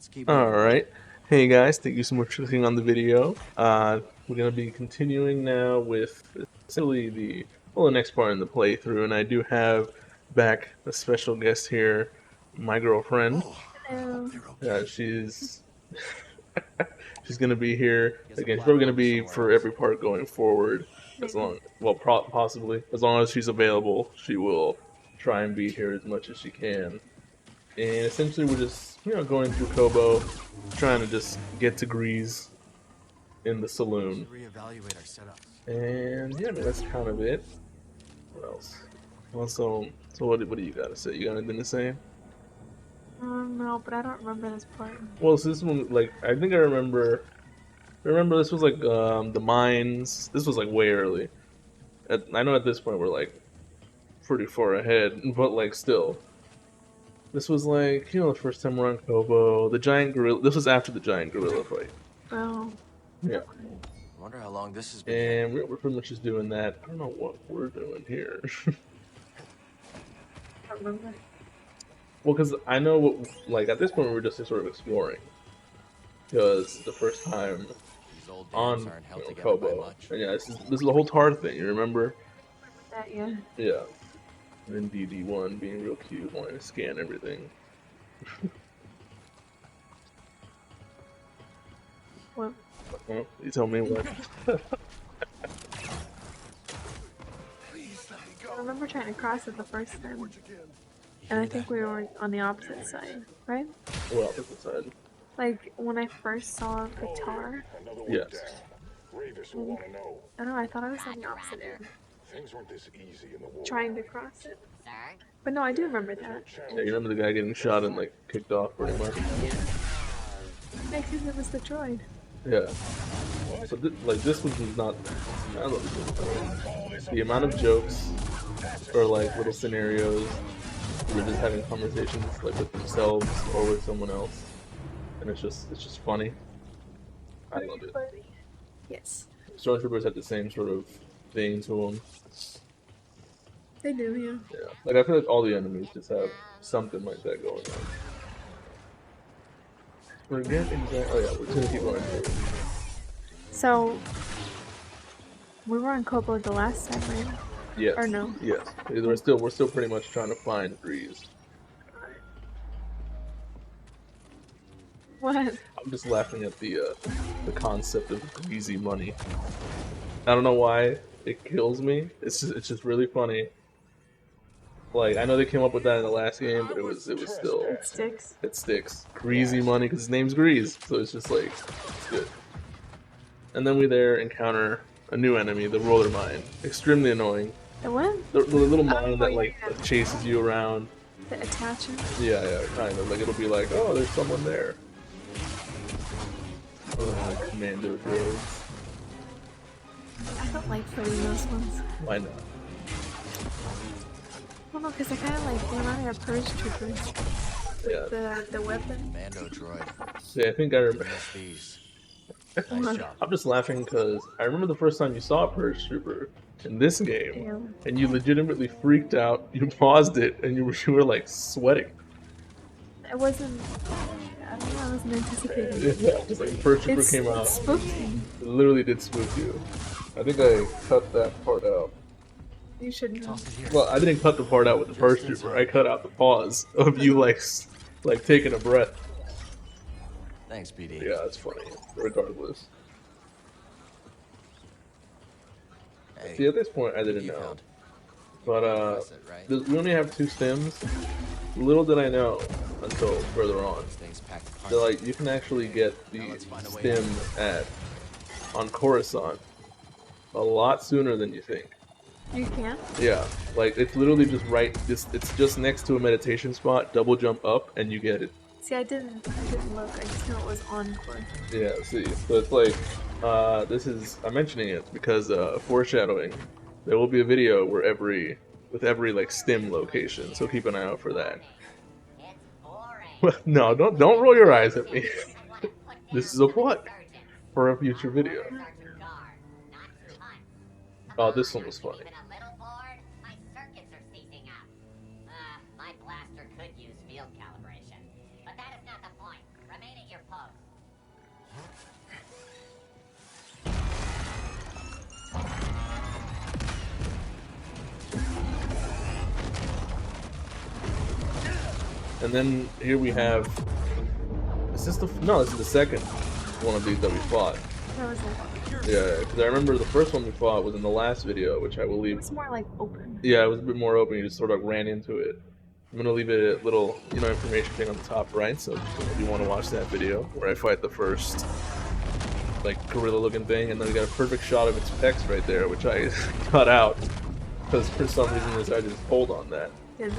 Let's keep All moving. right. Hey guys, thank you so much for clicking on the video. We're gonna be continuing now with essentially the next part in the playthrough, and I do have back a special guest here, my girlfriend. Oh, I hope Hello. they're okay. She's she's gonna be here Guess the again. She's probably gonna platform is be somewhere for else. every part going forward, as Maybe. long well possibly as long as she's available, she will try and be here as much as she can. And essentially, we're just going through Kobo, trying to just get to Grease in the We saloon. should reevaluate our setups. And yeah, I mean that's kind of it. What else? So what do you got to say? You got anything to say? No, but I don't remember this part. Well, so this one, like, I think I remember. Remember, this was like the mines. This was like way early. I know at this point we're like pretty far ahead, but like still, this was like the first time we're on Kobo. The giant gorilla. This was after the giant gorilla fight. Oh. Yeah. I wonder how long this has been And hidden. we're pretty much just doing that. I don't know what we're doing here. I don't remember. Well, because I know what, like, at this point, we were just sort of exploring. Because the first time These old dams on aren't held together by Kobo, much. and yeah, this is the whole tar thing, you remember? That, yeah. Yeah. And then DD1 being real cute, wanting to scan everything. What? Well, you tell me what. I remember trying to cross it the first time. And I think we were on the opposite side, right? Well, opposite side. Like, when I first saw the tar, Yes. Ravis will want to know. I don't know, I thought I was on the opposite end, Things weren't this easy in the war. trying to cross it. But no, I do remember that. Yeah, you remember the guy getting shot and, like, kicked off pretty much? Yeah, because it was the droid. Yeah. So, like, this was not. I don't know. The amount of jokes or like little scenarios where they're just having conversations like with themselves or with someone else, and it's just funny. I love it. Yes. Stormtroopers have the same sort of thing to them. They do, yeah. Yeah, like I feel like all the enemies just have something like that going on. Forget exactly. Oh yeah, we're just gonna keep going through. So, we were on Kobo the last time, right? Yes. Or no? Yes. We're still pretty much trying to find Grease. What? I'm just laughing at the concept of greasy money. I don't know why it kills me. It's just really funny. Like I know they came up with that in the last game, but it was still It sticks. it sticks. Greasy money because his name's Grease, so it's just like it's good. And then we there encounter a new enemy, the roller mine. Extremely annoying. The what? The little mine that yeah, like yeah. chases you around. The attachment? Yeah, kind of. Like it'll be like, oh, there's someone there. Commando droids. I don't like fighting those ones. Why not? Well, no, because I kind of like the amount of purge troopers. Yeah. The weapon. Mando droid. Yeah, I think I remember. Miss these. Nice job. I'm just laughing because I remember the first time you saw a Purge Trooper in this game, Damn. and you legitimately freaked out. You paused it, and you were like sweating. It wasn't. I don't know. I wasn't anticipating. Yeah, just like Purge Trooper It's came out, spooky. it literally did spook you. I think I cut that part out. You should know. Toss it here. Well, I didn't cut the part out with the Purge Trooper. I cut out the pause of you like taking a breath. Thanks, BD. Yeah, it's funny. Regardless. Hey, See, at this point, I didn't you know. found. But That's it, right? we only have 2 stems. Little did I know until further on These things packed a punch. that like you can actually get the let's find a way stem on Coruscant a lot sooner than you think. You can't. Yeah, like it's literally just right. It's just next to a meditation spot. Double jump up and you get it. See, I didn't look. I just know it was on course. Yeah, see, so it's like I'm mentioning it because foreshadowing. There will be a video with every like stem location, so keep an eye out for that. No, don't roll your eyes at me. This is a plot for a future video. Oh, this one was funny. My blaster could use field calibration, but that is not the point. Remain at your post. And then here we have. Is this the no? This is the second one of these that we fought. That was like, Yeah, because I remember the first one we fought was in the last video, which I will it leave. was more like open. Yeah, it was a bit more open. You just sort of ran into it. I'm gonna leave a little, information thing on the top right. So if you want to watch that video where I fight the first, like gorilla-looking thing, and then we got a perfect shot of its pecs right there, which I cut out because for some reason I decided to just hold on that. Did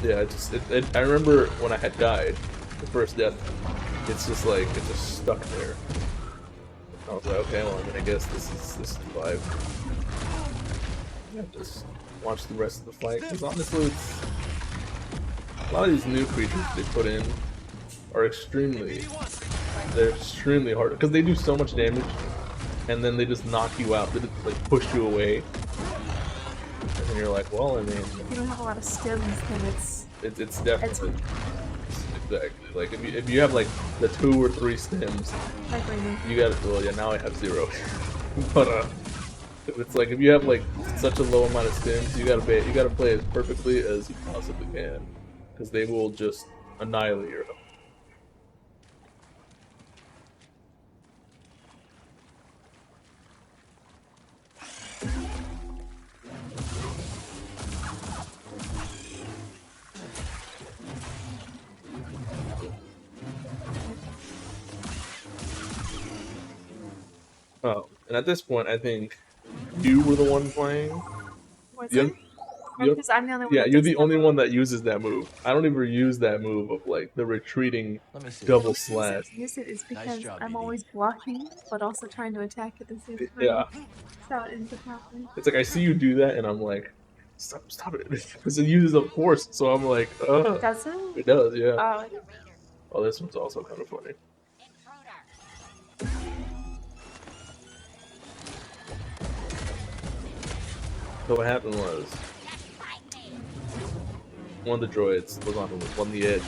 they? Yeah, I remember when I had died, the first death. It's just like it just stuck there. I was like, okay, well, I guess this is 5. Yeah, just watch the rest of the fight. Because honestly, it's a lot of these new creatures they put in are extremely hard because they do so much damage, and then they just knock you out. They just like push you away, and then you're like, well, I mean, If you don't have a lot of stims, then it's definitely exactly like if you have like the 2 or 3 stems, like right now. you got well, yeah. Now I have 0, but it's like if you have like such a low amount of stems, you gotta play as perfectly as you possibly can, because they will just annihilate your health. Oh, and at this point, I think you were the one playing. What's You- it? you- Because I'm the only one. Yeah, that you're does the that. only one that uses that move. I don't even use that move of like the retreating Let me see. double The reason slash. I use it is because job, I'm BB. always blocking, but also trying to attack at the same time. Yeah, That's how it ends up happening. it's like I see you do that, and I'm like, stop it, because it uses a force. So I'm like, ugh. Does it? It does, yeah. Oh, Oh, this one's also kind of funny. Intruder. So what happened was, one of the droids was on the edge,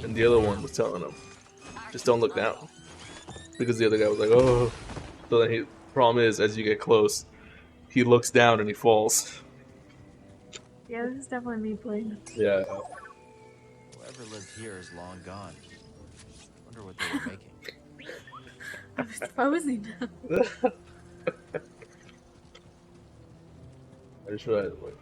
and the other one was telling him, just don't look down, because the other guy was like, oh. So then problem is, as you get close, he looks down and he falls. yeah, this is definitely me playing. Yeah. Whoever lived here is long gone. Wonder what they were making. Frozen. I just realized, like,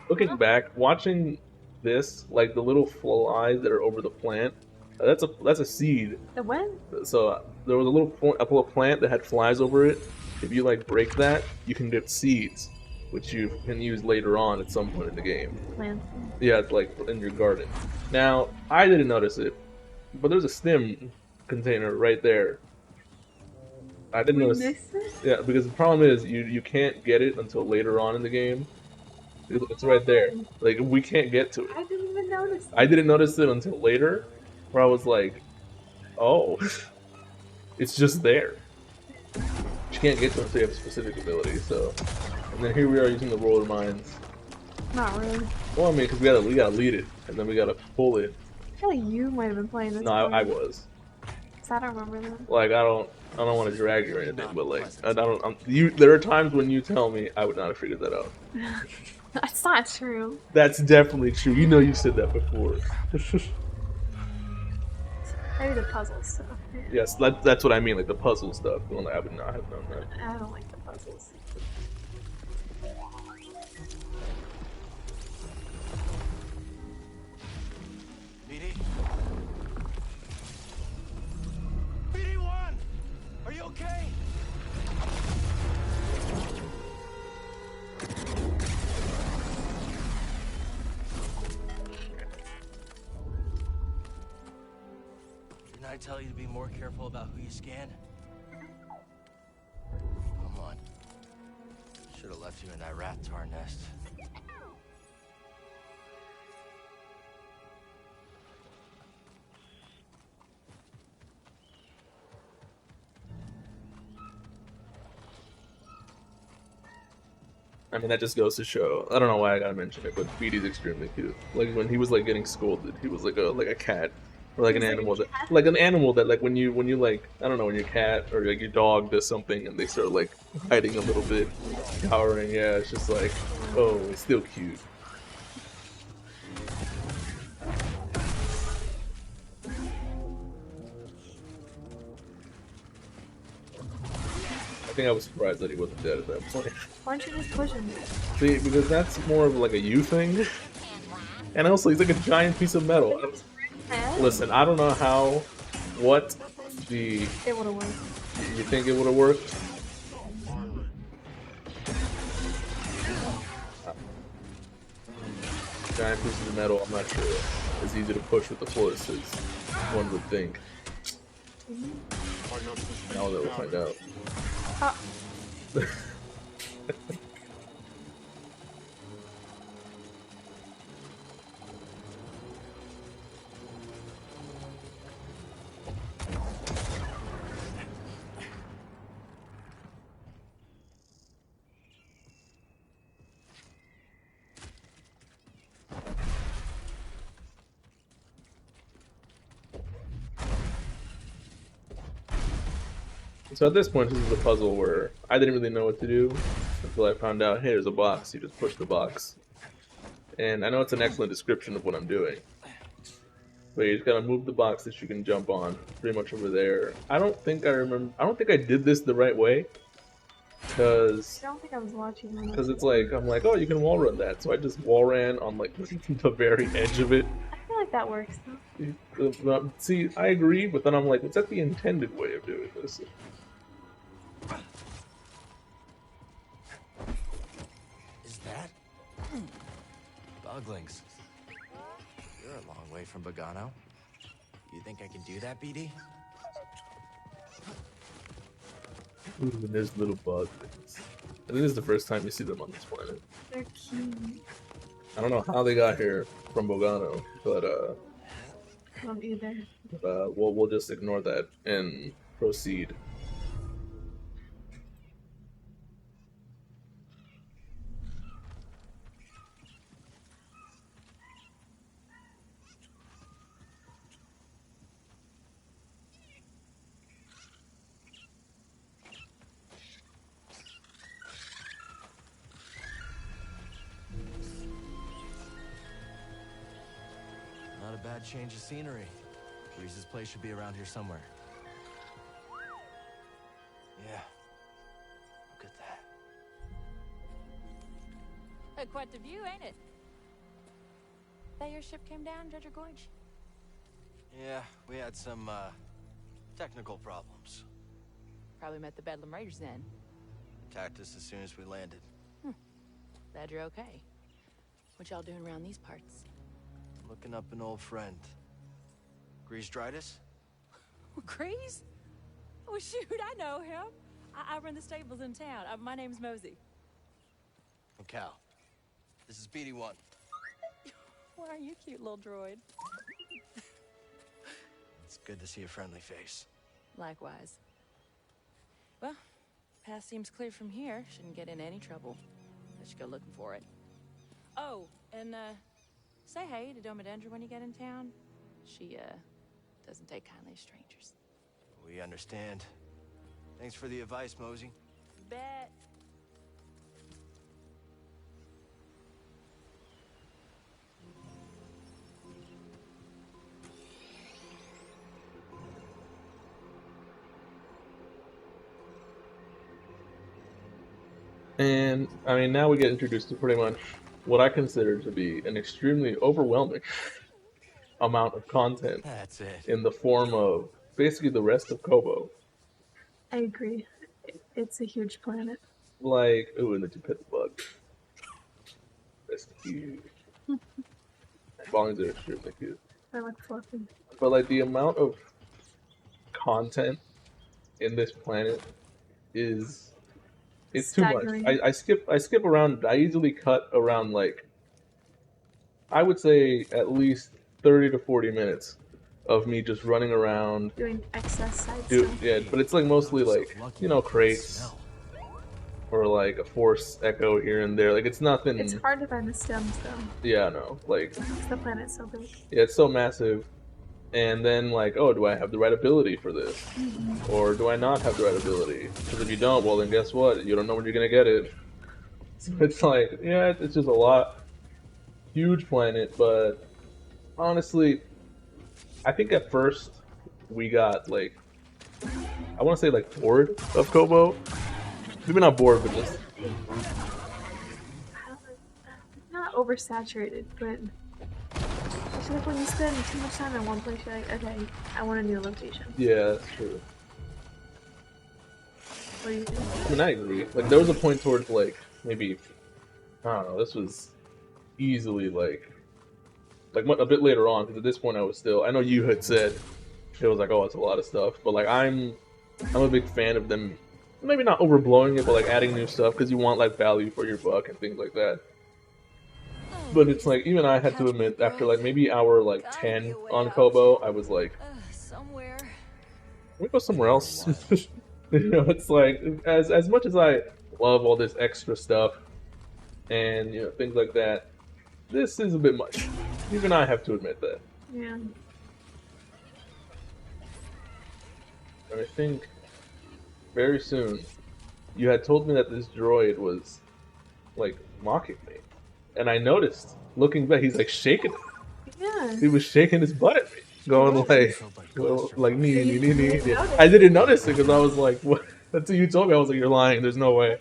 looking back, watching this, like the little flies that are over the plant, that's a seed. The what? So there was a little plant that had flies over it. If you like break that, you can get seeds, which you can use later on at some point in the game. Plant. Yeah, it's like in your garden. Now I didn't notice it, but there's a stem container right there. I didn't We notice. missed it? Yeah, because the problem is you can't get it until later on in the game. It's right there. Like we can't get to it. I didn't even notice. I didn't notice it until later, where I was like, "Oh, it's just there." You can't get to it until you have a specific ability. So, and then here we are using the roller mines. Not really. Well, I mean, because we gotta lead it, and then we gotta pull it. I feel like you might have been playing this. No, I was. Cause I don't remember that. Like I don't want to drag you or anything, but like I don't. There are times when you tell me I would not have figured that out. That's not true. That's definitely true. You know you said that before. Maybe the puzzle stuff. Yes, that's what I mean, like the puzzle stuff. Well, I would not have done that. I don't like the puzzles. BD? BD1! Are you okay? Didn't I tell you to be more careful about who you scan? Come on. Should have left you in that rat tar nest. I mean, that just goes to show. I don't know why I gotta mention it, but BD's extremely cute. Like when he was like getting scolded, he was like a cat. or like an It's like a animal that, cat? like an animal that, like when you like, I don't know, when your cat or like your dog does something and they start like hiding a little bit, cowering. Yeah, it's just like, oh, it's still cute. I think I was surprised that he wasn't dead at that point. Why don't you just push him? See, because that's more of like a you thing, and also he's like a giant piece of metal. Listen, I don't know how, what the It would have worked. you think it would have worked. Giant pieces of metal, I'm not sure. It's easy to push with the force as one would think. Now that we'll find out. Ah, So at this point, this is a puzzle where I didn't really know what to do until I found out, hey, there's a box. You just push the box. And I know it's an excellent description of what I'm doing. But you just gotta move the box that you can jump on, pretty much over there. I don't think I did this the right way. I Because don't think I was watching them. it's like, I'm like, oh, you can wall run that. So I just wall ran on like the very edge of it. I feel like that works though. See, I agree, but then I'm like, is that the intended way of doing this? Is that? Buglings. You're a long way from Bogano. You think I can do that, BD? Ooh, and there's little bugs. I think this is the first time you see them on this planet. They're cute. I don't know how they got here from Bogano, but I don't either. we'll just ignore that and proceed. Not a bad change of scenery. Grease's place should be around here somewhere. Yeah. Look at that. Quite the view, ain't it? That your ship came down, Judge Gorge? Yeah, we had some, technical problems. Probably met the Bedlam Raiders then. Attacked us as soon as we landed. Glad you're okay. What y'all doing around these parts? Looking up an old friend. Grease-dritis? Grease? Oh, shoot, I know him. I run the stables in town. My name's Mosey. And Cal. This is BD1. Why are you cute, little droid? It's good to see a friendly face. Likewise. Well, path seems clear from here. Shouldn't get in any trouble. Let's go looking for it. Oh, and, say hey to Domodendra when you get in town. She, doesn't take kindly to strangers. We understand. Thanks for the advice, Mosey. Bet. And I mean, now we get introduced to pretty much what I consider to be an extremely overwhelming amount of content That's it. in the form of basically the rest of Kobo. I agree. It's a huge planet. Like, ooh, and then you pet the bug. That's huge. Bongs are extremely cute. I like fluffy. But like the amount of content in this planet is it's too much. Staggering. I skip around. I easily cut around like I would say at least 30 to 40 minutes of me just running around. Doing excess side Do stuff. yeah, but it's like mostly like crates Smell. or like a force echo here and there. Like it's nothing. It's hard to find the stems though. Yeah, no. Like Because the planet's so big. yeah, it's so massive. and then like, oh, do I have the right ability for this, or do I not have the right ability? Because if you don't, well, then guess what? You don't know when you're gonna get it. So it's like, yeah, it's just a lot. Huge planet, but honestly, I think at first we got like, I want to say like bored of Kobo. Maybe not bored, but just I don't know, not oversaturated, but it's like when you spend too much time in one place, you're like, okay, I want a new location. yeah, that's true. What do you think? I mean, I agree. Like there was a point towards like maybe, I don't know. This was easily like a bit later on, because at this point I was still. I know you had said it was like, oh, it's a lot of stuff, but like I'm a big fan of them. Maybe not overblowing it, but like adding new stuff because you want like value for your buck and things like that. But it's like even I had to admit after like maybe hour like 10 on Kobo, I was like, Somewhere. can we go somewhere else? You know, it's like as much as I love all this extra stuff and you know things like that, this is a bit much. Even I have to admit that. Yeah. And I think very soon you had told me that this droid was like mocking me, and I noticed looking back, he's like shaking it. Yeah. He was shaking his butt at me, going like, well, like You didn't nee. notice. I didn't notice it because I was like, what? Until you told me, I was like, you're lying. There's no way.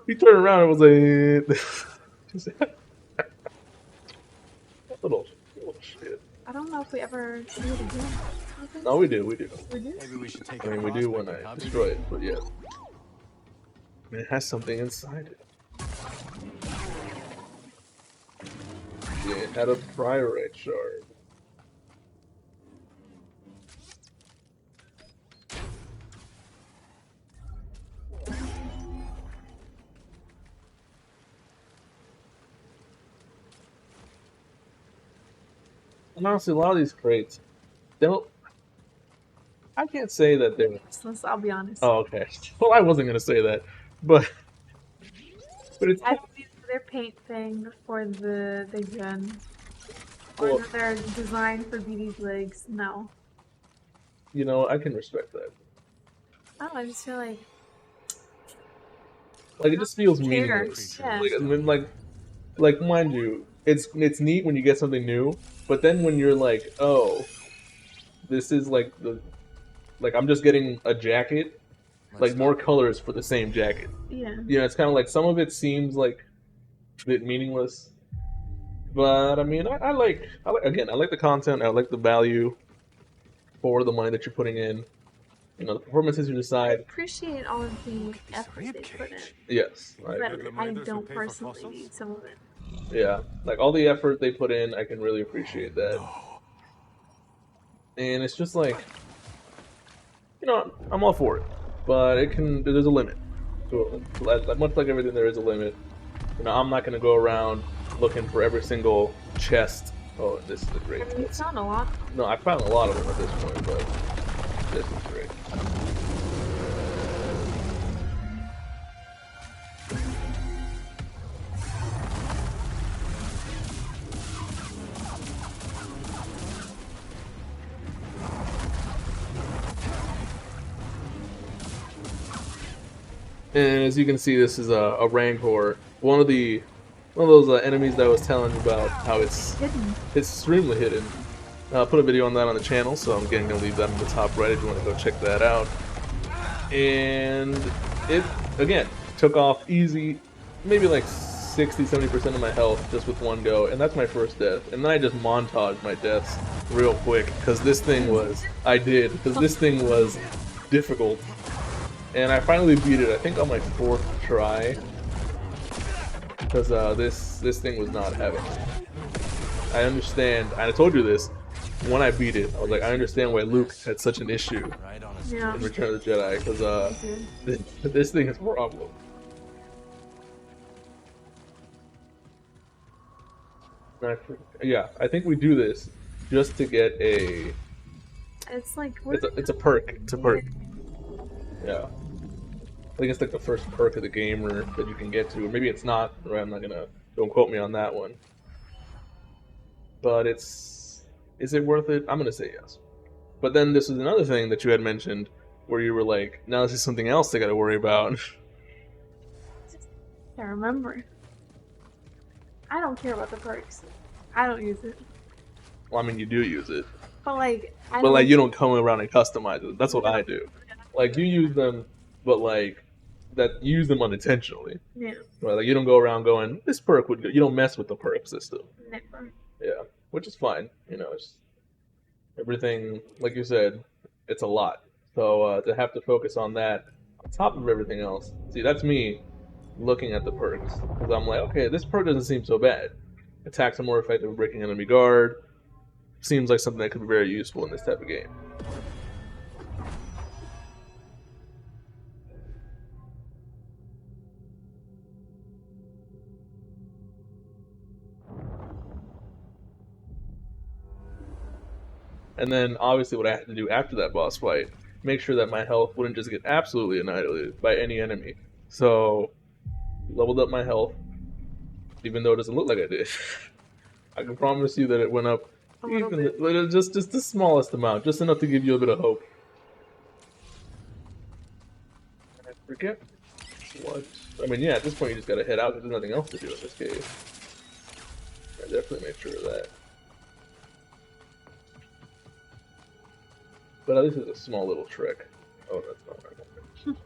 He turned around and was like, little shit. I don't know if we ever see it again. No, we do. We do? Maybe we should take I mean, we do when I destroy it, but yeah. I mean, it has something inside it. Yeah, it had a priorite shard. And honestly, a lot of these crates, they don't. I can't say that they're. I'll be honest. Oh, okay. Well, I wasn't gonna say that, but it's. I don't use their paint thing for the gun. Or Well, that they're designed for BD's legs. No. you know, I can respect that. I don't know, I just feel like Like it just feels Care. meaningless. Yeah. Like I mean, like mind you, it's neat when you get something new, but then when you're like, oh, this is like like I'm just getting a jacket, like more colors for the same jacket. yeah. You know, it's kind of like some of it seems like a bit meaningless, but I mean, I like again, I like the content, I like the value for the money that you're putting in. You know, the performances you I decide. appreciate all of the effort they put in. Yes, But like, I don't personally need some of it. yeah, like all the effort they put in, I can really appreciate that. And it's just like, you know, I'm all for it, but there's a limit. So, much like everything, there is a limit. You know, I'm not gonna go around looking for every single chest. Oh, this is a great I mean, you chest. found a lot. No, I found a lot of them at this point, but this is great. And as you can see, this is a Rancor, one of those enemies that I was telling you about. How it's Hidden. extremely hidden. I put a video on that on the channel, so I'm again gonna leave that in the top right if you want to go check that out. And it again took off easy, maybe like 60-70% of my health just with one go, and that's my first death. And then I just montaged my deaths real quick because this thing was difficult. And I finally beat it, I think on my 4th try, because this thing was not having it. I understand, and I told you this, when I beat it, I was like, I understand why Luke had such an issue Yeah. in Return of the Jedi, because this thing is a problem. Yeah, I think we do this just to get a... It's like It's a perk. It's a perk. Yeah. I think it's like the first perk of the game or that you can get to. Or maybe it's not. Right? I'm not gonna. Don't quote me on that one. But it's Is it worth it? I'm gonna say yes. But then this is another thing that you had mentioned where you were like, now this is something else they got to worry about. I remember. I don't care about the perks. I don't use it. Well, I mean, you do use it, But like, I but don't. like you don't come around and customize it. That's what I do. Like you use them, but like that you use them unintentionally. Yeah, Right? Like you don't go around going, this perk would go. You don't mess with the perk system. never. Yeah, which is fine. You know, it's everything. Like you said, it's a lot. So to have to focus on that on top of everything else. See, that's me looking at the perks because I'm like, okay, this perk doesn't seem so bad. Attacks are more effective at breaking enemy guard. Seems like something that could be very useful in this type of game. And then obviously what I had to do after that boss fight, make sure that my health wouldn't just get absolutely annihilated by any enemy. So leveled up my health, even though it doesn't look like I did. I can promise you that it went up A little even just the smallest amount, just enough to give you a bit of hope. I forget what. I mean, yeah, at this point you just gotta head out because there's nothing else to do in this cave. I definitely make sure of that. But at least it's a small little trick. Oh, that's not what I wanted.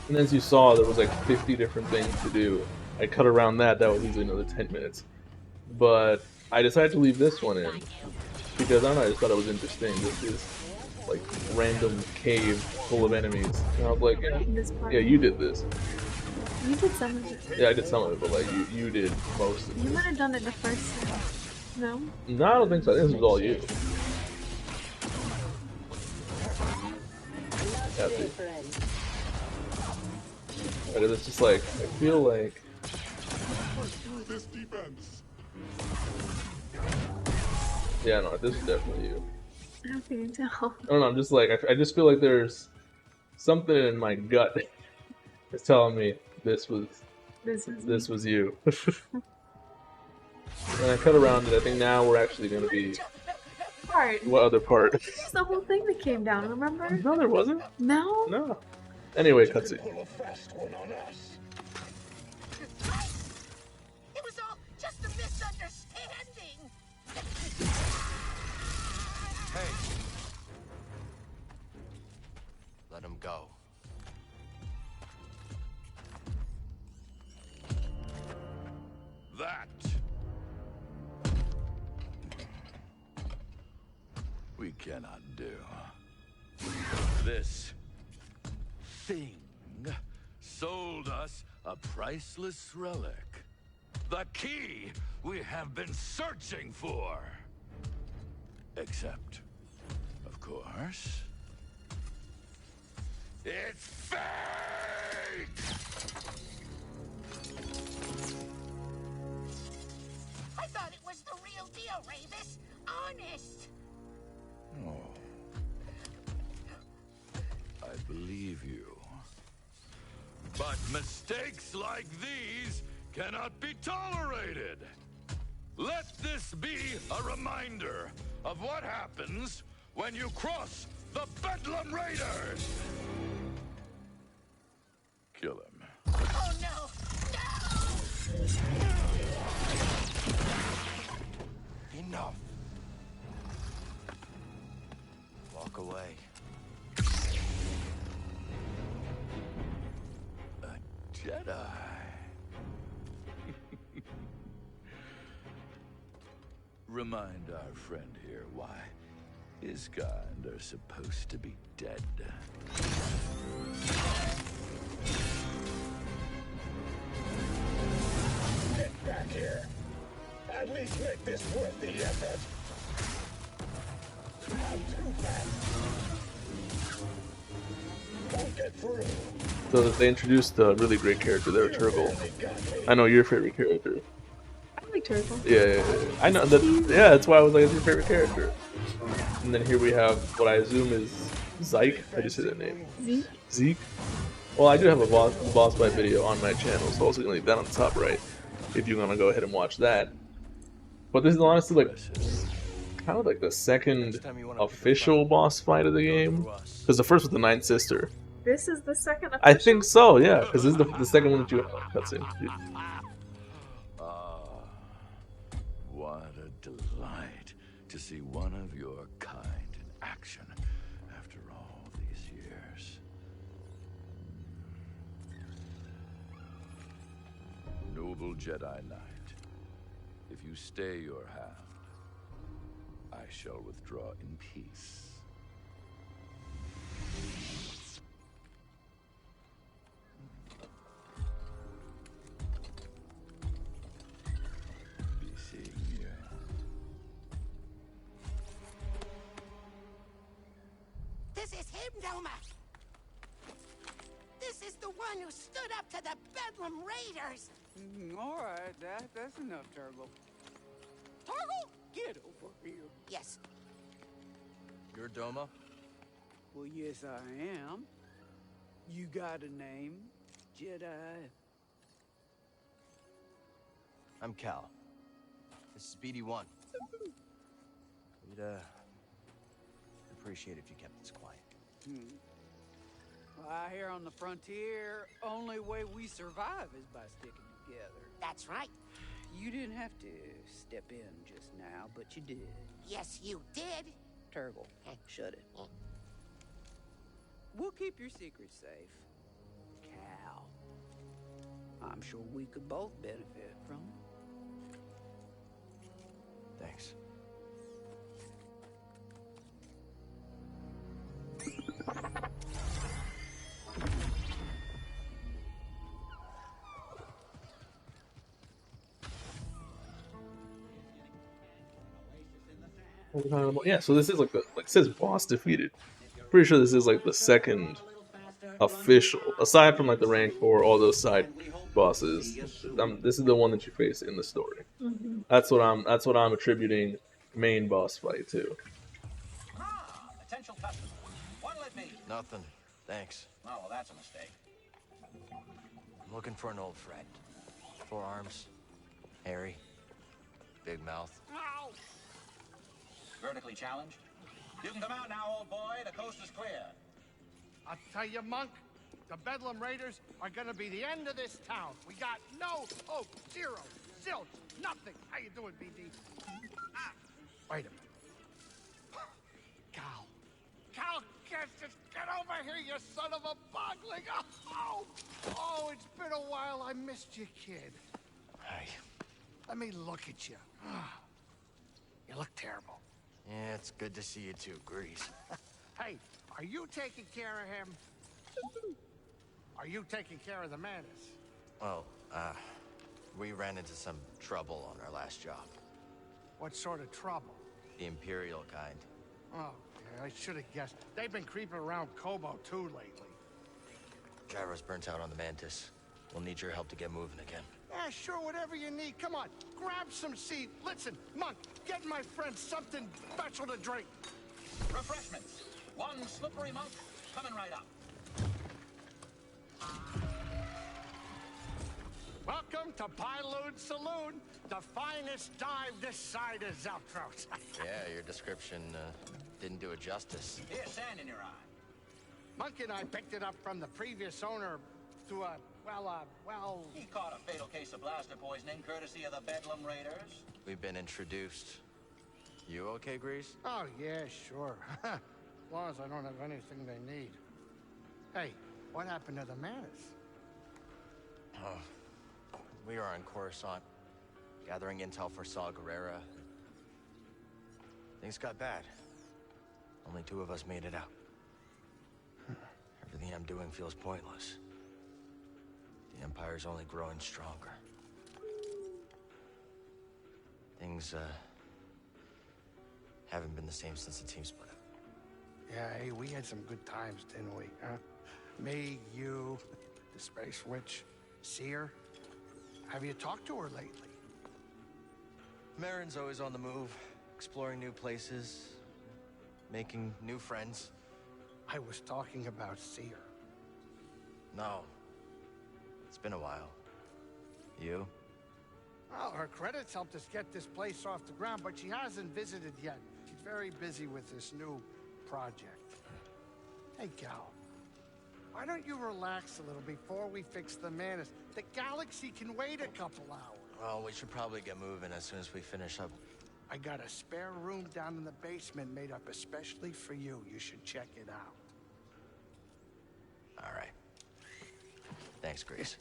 And as you saw, there was like 50 different things to do. I cut around that, that was easily another 10 minutes. But I decided to leave this one in, because I don't know, I just thought it was interesting. This is like random cave full of enemies. And I was like, yeah, This part. yeah, you did this. You did some of it. Yeah, I did some of it, but like you did most of You it. might have done it the first time. No? No, I don't think so. I think this was all you. Yeah, see. Because it's just like, I feel like Push through this defense. yeah, no, this is definitely you. I don't think you can tell. I don't know, I'm just like, I just feel like there's something in my gut that's telling me this was you. And I cut around it. I think now we're actually going to be... Part. What other part? It's the whole thing that came down, remember? No, there wasn't. No? No. Anyway, cutscene. Pull a fast one on us. It was all just a misunderstanding. Hey. Let him go. That we cannot do. This thing sold us a priceless relic. The key we have been searching for. Except, of course, it's fake! I thought it was the real deal, Ravis. Honest. Oh. I believe you. But mistakes like these cannot be tolerated. Let this be a reminder of what happens when you cross the Bedlam Raiders. Kill him. Oh no! Enough. Walk away. A Jedi. Remind our friend here why His kind are supposed to be dead. Get back here. At least make this worth the effort. I'm too fast. Won't get through. So they introduced a really great character there, Turgle. I know your favorite character. I like Turtle. Yeah. I know that. Yeah, that's why I was like, it's your favorite character. And then here we have what I assume is Zyke. How do you say that name? Zeke? Zeke. Well, I do have a boss fight video on my channel, so I'll also gonna leave that on the top right if you're gonna go ahead and watch that. But this is honestly like kind of like the second official boss fight of the game, because the first was the Ninth Sister. This is the second official? I think so, yeah, because this is the second one that you have. That's it. What a delight to see one of your kind in action after all these years. Noble Jedi Knight, if you stay your hand, I shall withdraw in peace. Be seeing you. This is him, Noma. This is the one who stood up to the Bedlam Raiders. All right, that's enough, Turgle. Turgle, get over here. Yes. You're Doma? Well, yes, I am. You got a name, Jedi? I'm Cal. This is BD1. We'd, appreciate if you kept this quiet. Well, out here on the frontier, only way we survive is by sticking together. That's right. You didn't have to step in just now, but you did. Yes, you did. Turgle, shut it. We'll keep your secret safe. Cal, I'm sure we could both benefit from it. Thanks. Yeah, so this is like it says boss defeated. Pretty sure this is like the second official, aside from like the rank 4, all those side bosses. This is the one that you face in the story. That's what I'm attributing main boss fight to. Potential customer. What'll it be? Nothing. Thanks. Oh, well, that's a mistake. I'm looking for an old friend. 4 arms, hairy, big mouth. Vertically challenged? You can come out now, old boy. The coast is clear. I'll tell you, Monk, the Bedlam Raiders are gonna be the end of this town. We got no hope. Zero. Zilch. Nothing. How you doing, BD? Wait a minute. Cal. Cal, just get over here, you son of a bogling. Oh, it's been a while. I missed you, kid. Hey. Let me look at you. You look terrible. Yeah, it's good to see you too, Grease. Hey, are you taking care of him? Are you taking care of the Mantis? Well, we ran into some trouble on our last job. What sort of trouble? The Imperial kind. Oh, yeah, I should have guessed. They've been creeping around Kobo too lately. Gyro's burnt out on the Mantis. We'll need your help to get moving again. Yeah, sure, whatever you need. Come on, grab some seed. Listen, Monk, get my friend something special to drink. Refreshments. One slippery monk coming right up. Welcome to Pyloon Saloon, the finest dive this side of Zeltros. Yeah, your description didn't do it justice. Here's sand in your eye. Monk and I picked it up from the previous owner through a, well... He caught a fatal case of blaster poisoning courtesy of the Bedlam Raiders. We've been introduced. You okay, Grease? Oh, yeah, sure. As long as I don't have anything they need. Hey, what happened to the Mantis? Oh, we are on Coruscant, gathering intel for Saw Gerrera. Things got bad. Only 2 of us made it out. Everything I'm doing feels pointless. The Empire's only growing stronger. Things, haven't been the same since the team split up. Yeah, hey, we had some good times, didn't we, huh? Me, you, the Space Witch, Seer. Have you talked to her lately? Marin's always on the move, exploring new places, making new friends. I was talking about Seer. No. It's been a while. You? Well, her credits helped us get this place off the ground, but she hasn't visited yet. She's very busy with this new project. Hey, Gal. Why don't you relax a little before we fix the Manus? The galaxy can wait a couple hours. Well, we should probably get moving as soon as we finish up. I got a spare room down in the basement made up especially for you. You should check it out. All right. Thanks, Grease.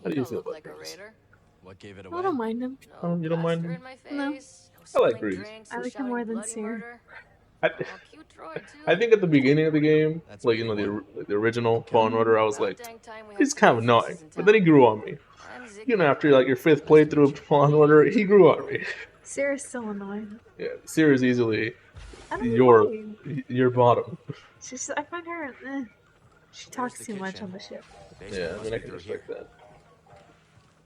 How do you feel about like a Grease? raider. What gave it I away? don't mind him. Oh, you don't mind him? In my No. face, I like spilling Grease. drinks I and like him more shouting than bloody Seer. murder. I, Oh, cute droid, too. I think at the beginning of the game, That's like, you know, the original Fallen Order, I was About like, dang time we he's had kind of some annoying. faces in But then he town. grew on me. I'm Ziggy. You know, after like your 5th playthrough of Fallen Order, he grew on me. Sarah's still annoying. Yeah, Seer is easily I don't your know. your bottom. She's, I find her, she talks the too much kitchen. on the ship. Basement Yeah, I must mean, I be can through respect here. that.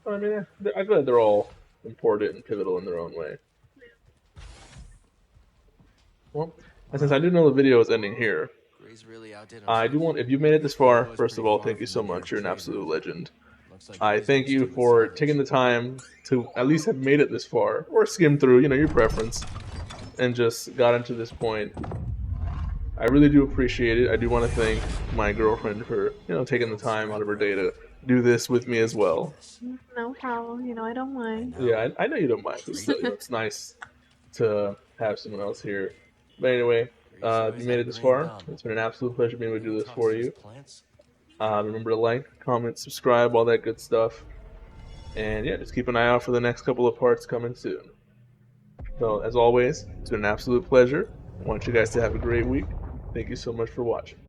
But, I mean, I feel like they're all important and pivotal in their own way. Well, and since I do know the video is ending here, Grease really outdid I himself. do want, if you've made it this far, was first of pretty all, far thank you from so the much. You're an trade absolute route. legend. Looks like I Grease thank was you doing for salvage. taking the time to at least have made it this far, or skim through, you know, your preference, and just got into this point. I really do appreciate it. I do want to thank my girlfriend for, you know, taking the time out of her day to do this with me as well. No problem. You know, I don't mind. Yeah, I know you don't mind. But still, you know, it's nice to have someone else here. But anyway, if you made it this far, it's been an absolute pleasure being able to do this for you. Remember to like, comment, subscribe, all that good stuff. And yeah, just keep an eye out for the next couple of parts coming soon. So, as always, it's been an absolute pleasure. I want you guys to have a great week. Thank you so much for watching.